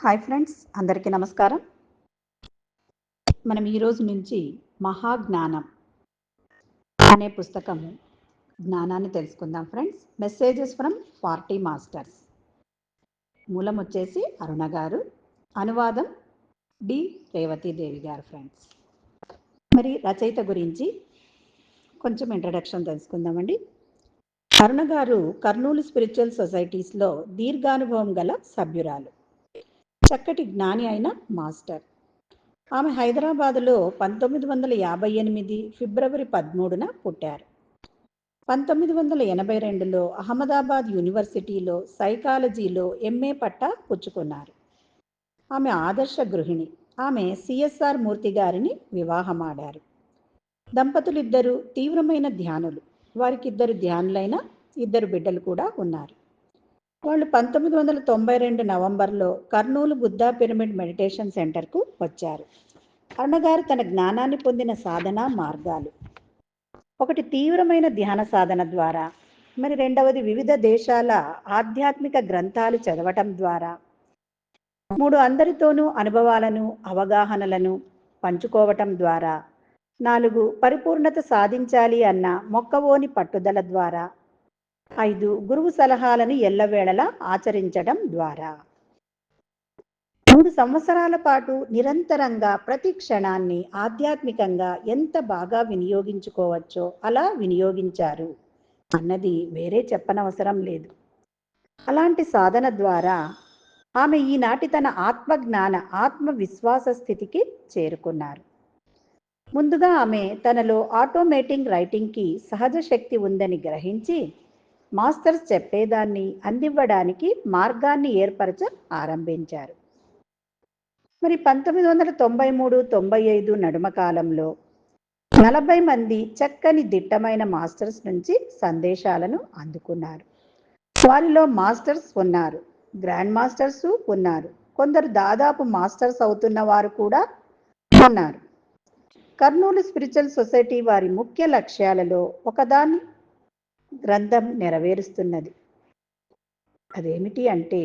Hi friends, అందరికీ నమస్కారం. మనం ఈరోజు నుంచి మహాజ్ఞానం అనే పుస్తకము జ్ఞానాన్ని తెలుసుకుందాం ఫ్రెండ్స్. Messages from 40 masters. మూలం వచ్చేసి అరుణ గారు, అనువాదం డి రేవతీదేవి గారు ఫ్రెండ్స్. మరి రచయిత గురించి కొంచెం ఇంట్రడక్షన్ తెలుసుకుందామండి. అరుణ గారు కర్నూలు స్పిరిచువల్ సొసైటీస్లో దీర్ఘానుభవం గల సభ్యురాలు, చక్కటి జ్ఞాని అయిన మాస్టర్. ఆమె హైదరాబాదులో 1958 ఫిబ్రవరి 13న పుట్టారు. 1982లో అహ్మదాబాద్ యూనివర్సిటీలో సైకాలజీలో ఎంఏ పట్టా పుచ్చుకున్నారు. ఆమె ఆదర్శ గృహిణి. ఆమె సిఎస్ఆర్ మూర్తి గారిని వివాహమాడారు. దంపతులిద్దరూ తీవ్రమైన ధ్యానులు. వారికి 2 ధ్యానులైన 2 బిడ్డలు కూడా ఉన్నారు. వాళ్ళు 1992 నవంబర్లో కర్నూలు బుద్ధా పిరమిడ్ మెడిటేషన్ సెంటర్కు వచ్చారు. అరుణగారు తన జ్ఞానాన్ని పొందిన సాధన మార్గాలు, ఒకటి తీవ్రమైన ధ్యాన సాధన ద్వారా, మరి రెండవది వివిధ దేశాల ఆధ్యాత్మిక గ్రంథాలు చదవటం ద్వారా, 3 అందరితోనూ అనుభవాలను అవగాహనలను పంచుకోవటం ద్వారా, 4 పరిపూర్ణత సాధించాలి అన్న మొక్కవోని పట్టుదల ద్వారా, 5 గురువు సలహాలను ఎల్లవేళలా ఆచరించడం ద్వారా. 3 సంవత్సరాల పాటు నిరంతరంగా ప్రతి క్షణాన్ని ఆధ్యాత్మికంగా ఎంత బాగా వినియోగించుకోవచ్చో అలా వినియోగించారు అన్నది వేరే చెప్పనవసరం లేదు. అలాంటి సాధన ద్వారా ఆమె ఈనాటి తన ఆత్మజ్ఞాన ఆత్మవిశ్వాస స్థితికి చేరుకున్నారు. ముందుగా ఆమె తనలో ఆటోమేటింగ్ రైటింగ్కి సహజ శక్తి ఉందని గ్రహించి మాస్టర్స్ చెప్పేదాన్ని అందివ్వడానికి మార్గాన్ని ఏర్పరచ ఆరంభించారు. మరి 1993-95 నడుమ కాలంలో 40 మంది చక్కని దిట్టమైన మాస్టర్స్ నుంచి సందేశాలను అందుకున్నారు. వారిలో మాస్టర్స్ ఉన్నారు, గ్రాండ్ మాస్టర్స్ ఉన్నారు, కొందరు దాదాపు మాస్టర్స్ అవుతున్న వారు కూడా ఉన్నారు. కర్నూలు స్పిరిచువల్ సొసైటీ వారి ముఖ్య లక్ష్యాలలో ఒకదాన్ని గ్రంథం నెరవేరుస్తున్నది. అదేమిటి అంటే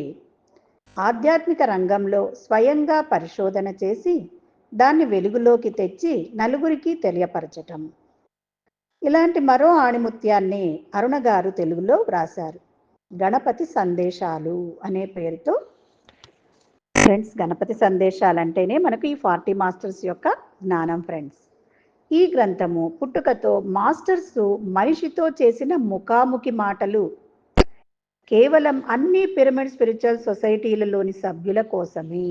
ఆధ్యాత్మిక రంగంలో స్వయంగా పరిశోధన చేసి దాన్ని వెలుగులోకి తెచ్చి నలుగురికి తెలియపరచటం. ఇలాంటి మరో ఆణిముత్యాన్ని అరుణ గారు తెలుగులో వ్రాశారు. గణపతి సందేశాలు అనే పేరుతో. ఫ్రెండ్స్, గణపతి సందేశాలంటేనే మనకు ఈ 40 మాస్టర్స్ యొక్క జ్ఞానం ఫ్రెండ్స్. ఈ గ్రంథము పుట్టుకతో మాస్టర్స్ మనిషితో చేసిన ముఖాముఖి మాటలు కేవలం అన్ని పిరమిడ్ స్పిరిచువల్ సొసైటీలలోని సభ్యుల కోసమే.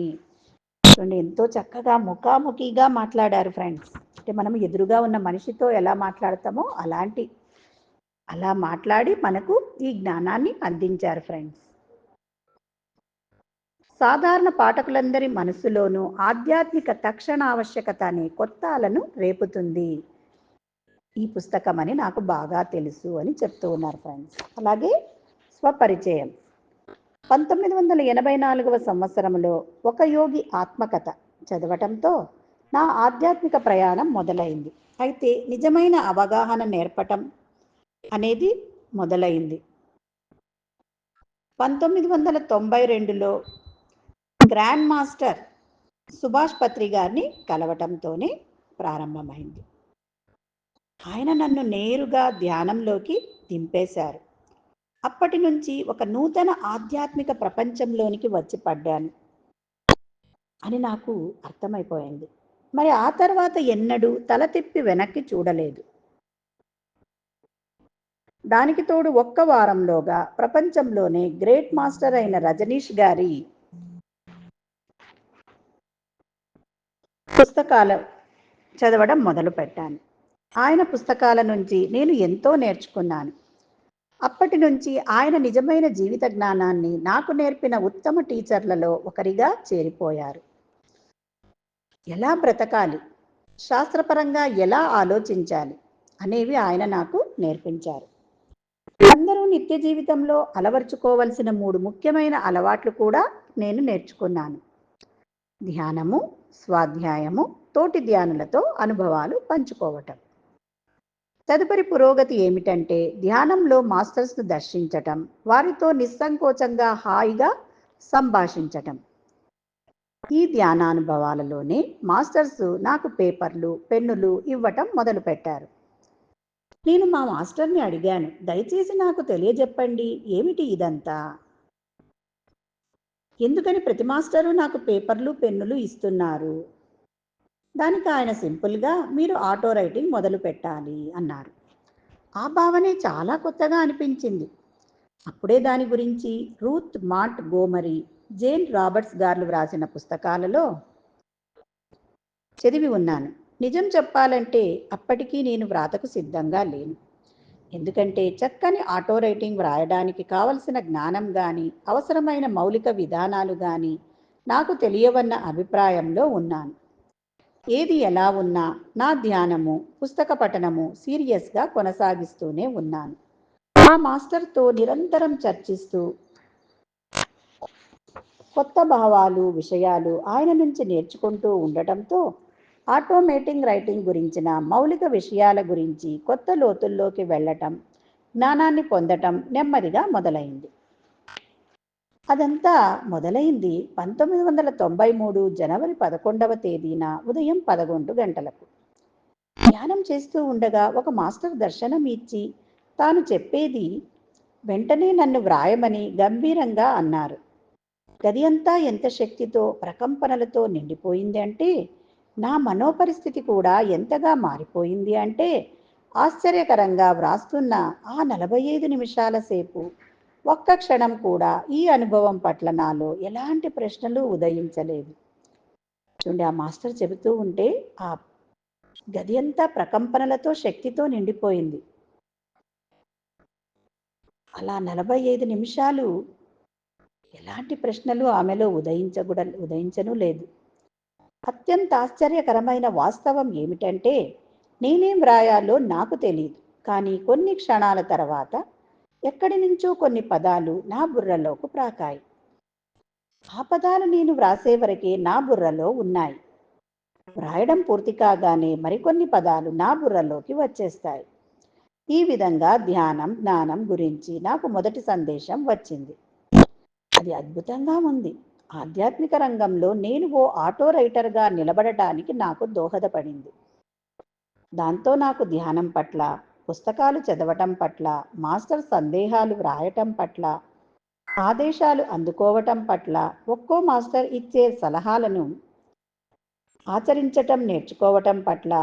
ఎంతో చక్కగా ముఖాముఖిగా మాట్లాడారు ఫ్రెండ్స్. అంటే మనం ఎదురుగా ఉన్న మనిషితో ఎలా మాట్లాడతామో అలా మాట్లాడి మనకు ఈ జ్ఞానాన్ని అందించారు ఫ్రెండ్స్. సాధారణ పాఠకులందరి మనసులోనూ ఆధ్యాత్మిక తక్షణ ఆవశ్యకత అనే కొత్త అలను రేపుతుంది ఈ పుస్తకం అని నాకు బాగా తెలుసు అని చెప్తూ ఉన్నారు ఫ్రెండ్స్. అలాగే స్వపరిచయం. 1984వ సంవత్సరంలో ఒక యోగి ఆత్మకథ చదవటంతో నా ఆధ్యాత్మిక ప్రయాణం మొదలైంది. అయితే నిజమైన అవగాహన నేర్పటం అనేది మొదలైంది 1992లో గ్రాండ్ మాస్టర్ సుభాష్ పత్రి గారిని కలవటంతోనే ప్రారంభమైంది. ఆయన నన్ను నేరుగా ధ్యానంలోకి దింపేశారు. అప్పటి నుంచి ఒక నూతన ఆధ్యాత్మిక ప్రపంచంలోనికి వచ్చి పడ్డాను అని నాకు అర్థమైపోయింది. మరి ఆ తర్వాత ఎన్నడూ తల తిప్పి వెనక్కి చూడలేదు. దానికి తోడు ఒక్క వారంలోగా ప్రపంచంలోనే గ్రేట్ మాస్టర్ అయిన రజనీష్ గారి పుస్తకాలు చదవడం మొదలుపెట్టాను. ఆయన పుస్తకాల నుంచి నేను ఎంతో నేర్చుకున్నాను. అప్పటి నుంచి ఆయన నిజమైన జీవిత జ్ఞానాన్ని నాకు నేర్పిన ఉత్తమ టీచర్లలో ఒకరిగా చేరిపోయారు. ఎలా బ్రతకాలి, శాస్త్రపరంగా ఎలా ఆలోచించాలి అనేవి ఆయన నాకు నేర్పించారు. అందరూ నిత్య జీవితంలో అలవర్చుకోవలసిన 3 ముఖ్యమైన అలవాట్లు కూడా నేను నేర్చుకున్నాను. ధ్యానము, స్వాధ్యాయము, తోటి ధ్యానులతో అనుభవాలు పంచుకోవటం. తదుపరి పురోగతి ఏమిటంటే ధ్యానంలో మాస్టర్స్ను దర్శించటం, వారితో నిస్సంకోచంగా హాయిగా సంభాషించటం. ఈ ధ్యానానుభవాలలోనే మాస్టర్స్ నాకు పేపర్లు పెన్నులు ఇవ్వటం మొదలుపెట్టారు. నేను మా మాస్టర్ని అడిగాను, దయచేసి నాకు తెలియజెప్పండి, ఏమిటి ఇదంతా, ఎందుకని ప్రతి మాస్టరు నాకు పేపర్లు పెన్నులు ఇస్తున్నారు. దానికి ఆయన సింపుల్గా, మీరు ఆటో రైటింగ్ మొదలు పెట్టాలి అన్నారు. ఆ భావనే చాలా కొత్తగా అనిపించింది. అప్పుడే దాని గురించి రూత్ మాంట్ గోమరీ, జేన్ రాబర్ట్స్ గారు వ్రాసిన పుస్తకాలలో చదివి ఉన్నాను. నిజం చెప్పాలంటే అప్పటికీ నేను వ్రాతకు సిద్ధంగా లేను. ఎందుకంటే చక్కని ఆటో రైటింగ్ వ్రాయడానికి కావలసిన జ్ఞానం కానీ అవసరమైన మౌలిక విధానాలు కానీ నాకు తెలియవన్న అభిప్రాయంలో ఉన్నాను. ఏది ఎలా ఉన్నా నా ధ్యానము పుస్తక పఠనము సీరియస్గా కొనసాగిస్తూనే ఉన్నాను. మా మాస్టర్తో నిరంతరం చర్చిస్తూ కొత్త భావాలు విషయాలు ఆయన నుంచి నేర్చుకుంటూ ఉండటంతో ఆటోమేటింగ్ రైటింగ్ గురించిన మౌలిక విషయాల గురించి కొత్త లోతుల్లోకి వెళ్ళటం, జ్ఞానాన్ని పొందటం నెమ్మదిగా మొదలైంది. అదంతా మొదలైంది 1993 జనవరి 11వ తేదీన ఉదయం 11 గంటలకు. ధ్యానం చేస్తూ ఉండగా ఒక మాస్టర్ దర్శనం ఇచ్చి తాను చెప్పేది వెంటనే నన్ను వ్రాయమని గంభీరంగా అన్నారు. గది అంతా ఎంత శక్తితో ప్రకంపనలతో నిండిపోయింది అంటే, నా మనోపరిస్థితి కూడా ఎంతగా మారిపోయింది అంటే, ఆశ్చర్యకరంగా వ్రాస్తున్న ఆ 45 నిమిషాల సేపు ఒక్క క్షణం కూడా ఈ అనుభవం పట్ల నాలో ఎలాంటి ప్రశ్నలు ఉదయించలేదు. చూడండి, ఆ మాస్టర్ చెబుతూ ఉంటే ఆ గది అంతా ప్రకంపనలతో శక్తితో నిండిపోయింది. అలా 45 నిమిషాలు ఎలాంటి ప్రశ్నలు ఆమెలో ఉదయించను లేదు. అత్యంత ఆశ్చర్యకరమైన వాస్తవం ఏమిటంటే, నేనేం వ్రాయాలో నాకు తెలియదు. కానీ కొన్ని క్షణాల తర్వాత ఎక్కడి నుంచో కొన్ని పదాలు నా బుర్రలోకి ప్రాకాయి. ఆ పదాలు నేను వ్రాసే వరకే నా బుర్రలో ఉన్నాయి. వ్రాయడం పూర్తి కాగానే మరికొన్ని పదాలు నా బుర్రలోకి వచ్చేస్తాయి. ఈ విధంగా ధ్యానం జ్ఞానం గురించి నాకు మొదటి సందేశం వచ్చింది. అది అద్భుతంగా ఉంది. ఆధ్యాత్మిక రంగంలో నేను ఓ ఆటో రైటర్గా నిలబడటానికి నాకు దోహదపడింది. దాంతో నాకు ధ్యానం పట్ల, పుస్తకాలు చదవటం పట్ల, మాస్టర్ సందేహాలు వ్రాయటం పట్ల, ఆదేశాలు అందుకోవటం పట్ల, ఒక్కో మాస్టర్ ఇచ్చే సలహాలను ఆచరించటం నేర్చుకోవటం పట్ల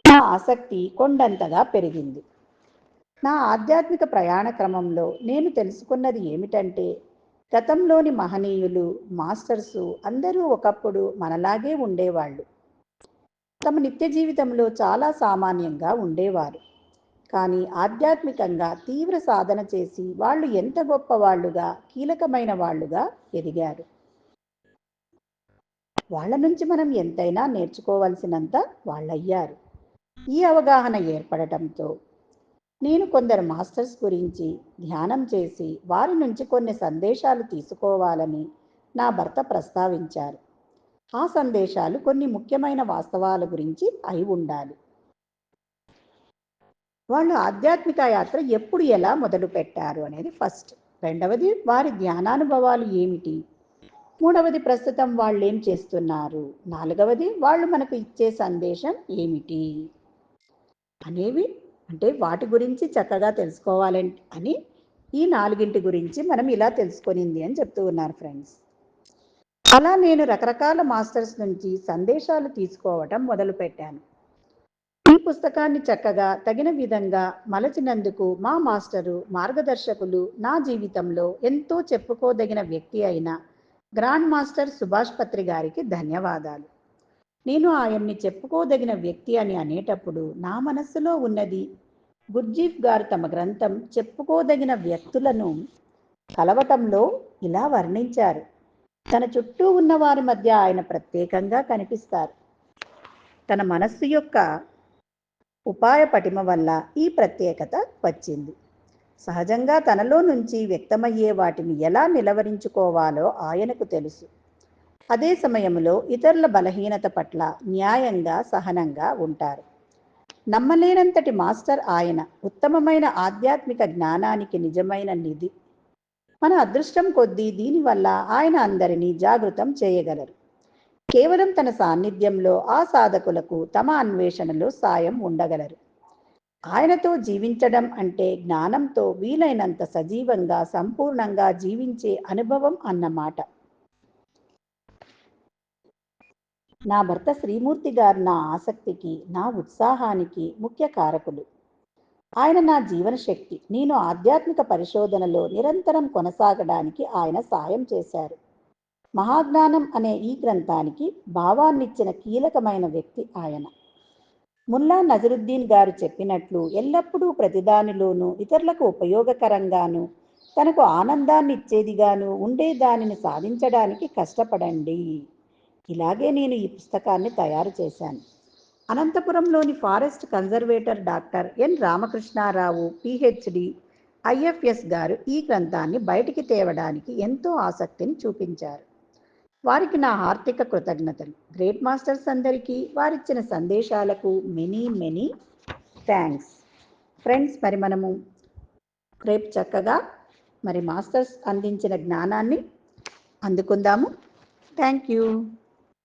నా ఆసక్తి కొండంతగా పెరిగింది. నా ఆధ్యాత్మిక ప్రయాణ క్రమంలో నేను తెలుసుకున్నది ఏమిటంటే, గతంలోని మహనీయులు మాస్టర్సు అందరూ ఒకప్పుడు మనలాగే ఉండేవాళ్ళు. తమ నిత్య జీవితంలో చాలా సామాన్యంగా ఉండేవారు. కానీ ఆధ్యాత్మికంగా తీవ్ర సాధన చేసి వాళ్ళు ఎంత గొప్పవాళ్ళుగా కీలకమైన వాళ్ళుగా ఎదిగారు. వాళ్ళ నుంచి మనం ఎంతైనా నేర్చుకోవాల్సినంత వాళ్ళయ్యారు. ఈ అవగాహన ఏర్పడటంతో నేను కొందరు మాస్టర్స్ గురించి ధ్యానం చేసి వారి నుంచి కొన్ని సందేశాలు తీసుకోవాలని నా భర్త ప్రస్తావించారు. ఆ సందేశాలు కొన్ని ముఖ్యమైన వాస్తవాల గురించి అయి ఉండాలి. వాళ్ళు ఆధ్యాత్మిక యాత్ర ఎప్పుడు ఎలా మొదలు పెట్టారు అనేది ఫస్ట్. రెండవది, వారి ధ్యానానుభవాలు ఏమిటి. మూడవది, ప్రస్తుతం వాళ్ళు ఏం చేస్తున్నారు. నాలుగవది, వాళ్ళు మనకు ఇచ్చే సందేశం ఏమిటి అనేవి, అంటే వాటి గురించి చక్కగా తెలుసుకోవాలని అని ఈ నాలుగింటి గురించి మనం ఇలా తెలుసుకొనింది అని చెప్తూ ఉన్నారు ఫ్రెండ్స్. అలా నేను రకరకాల మాస్టర్స్ నుంచి సందేశాలు తీసుకోవటం మొదలుపెట్టాను. ఈ పుస్తకాన్ని చక్కగా తగిన విధంగా మలచినందుకు మా మాస్టరు మార్గదర్శకులు, నా జీవితంలో ఎంతో చెప్పుకోదగిన వ్యక్తి అయిన గ్రాండ్ మాస్టర్ సుభాష్ పత్రి గారికి ధన్యవాదాలు. నేను ఆయన్ని చెప్పుకోదగిన వ్యక్తి అని అనేటప్పుడు నా మనస్సులో ఉన్నది, గుర్జీఫ్ గారు తమ గ్రంథం చెప్పుకోదగిన వ్యక్తులను కలవటంలో ఇలా వర్ణించారు. తన చుట్టూ ఉన్న వారి మధ్య ఆయన ప్రత్యేకంగా కనిపిస్తారు. తన మనస్సు యొక్క ఉపాయ పటిమ వల్ల ఈ ప్రత్యేకత వచ్చింది. సహజంగా తనలో నుంచి వ్యక్తమయ్యే వాటిని ఎలా నిలవరించుకోవాలో ఆయనకు తెలుసు. అదే సమయంలో ఇతరుల బలహీనత పట్ల న్యాయంగా సహనంగా ఉంటారు. నమ్మలేనంతటి మాస్టర్ ఆయన. ఉత్తమమైన ఆధ్యాత్మిక జ్ఞానానికి నిజమైన నిధి. మన అదృష్టం కొద్దీ దీనివల్ల ఆయన అందరినీ జాగృతం చేయగలరు. కేవలం తన సాన్నిధ్యంలో ఆ సాధకులకు తమ అన్వేషణలో సాయం ఉండగలరు. ఆయనతో జీవించడం అంటే జ్ఞానంతో వీలైనంత సజీవంగా సంపూర్ణంగా జీవించే అనుభవం అన్నమాట. నా భర్త శ్రీమూర్తి గారు నా ఆసక్తికి, నా ఉత్సాహానికి ముఖ్య కారకులు. ఆయన నా జీవన శక్తి. నేను ఆధ్యాత్మిక పరిశోధనలో నిరంతరం కొనసాగడానికి ఆయన సాయం చేశారు. మహాజ్ఞానం అనే ఈ గ్రంథానికి భావాన్నిచ్చిన కీలకమైన వ్యక్తి ఆయన. ముల్లా నజరుద్దీన్ గారు చెప్పినట్లు ఎల్లప్పుడూ ప్రతిదానిలోనూ ఇతరులకు ఉపయోగకరంగాను తనకు ఆనందాన్ని ఇచ్చేదిగాను ఉండే దానిని సాధించడానికి కష్టపడండి. ఇలాగే నేను ఈ పుస్తకాన్ని తయారు చేశాను. అనంతపురంలోని forest conservator doctor N Ramakrishna Rao PhD IFS గారు ఈ గ్రంథాన్ని బయటికి తేవడానికి ఎంతో ఆసక్తిని చూపించారు. వారికి నా ఆర్థిక కృతజ్ఞతలు. గ్రేట్ మాస్టర్స్ అందరికీ వారిచ్చిన సందేశాలకు మెనీ థ్యాంక్స్. ఫ్రెండ్స్, మరి మనము రేపు చక్కగా మరి మాస్టర్స్ అందించిన జ్ఞానాన్ని అందుకుందాము. Thank you.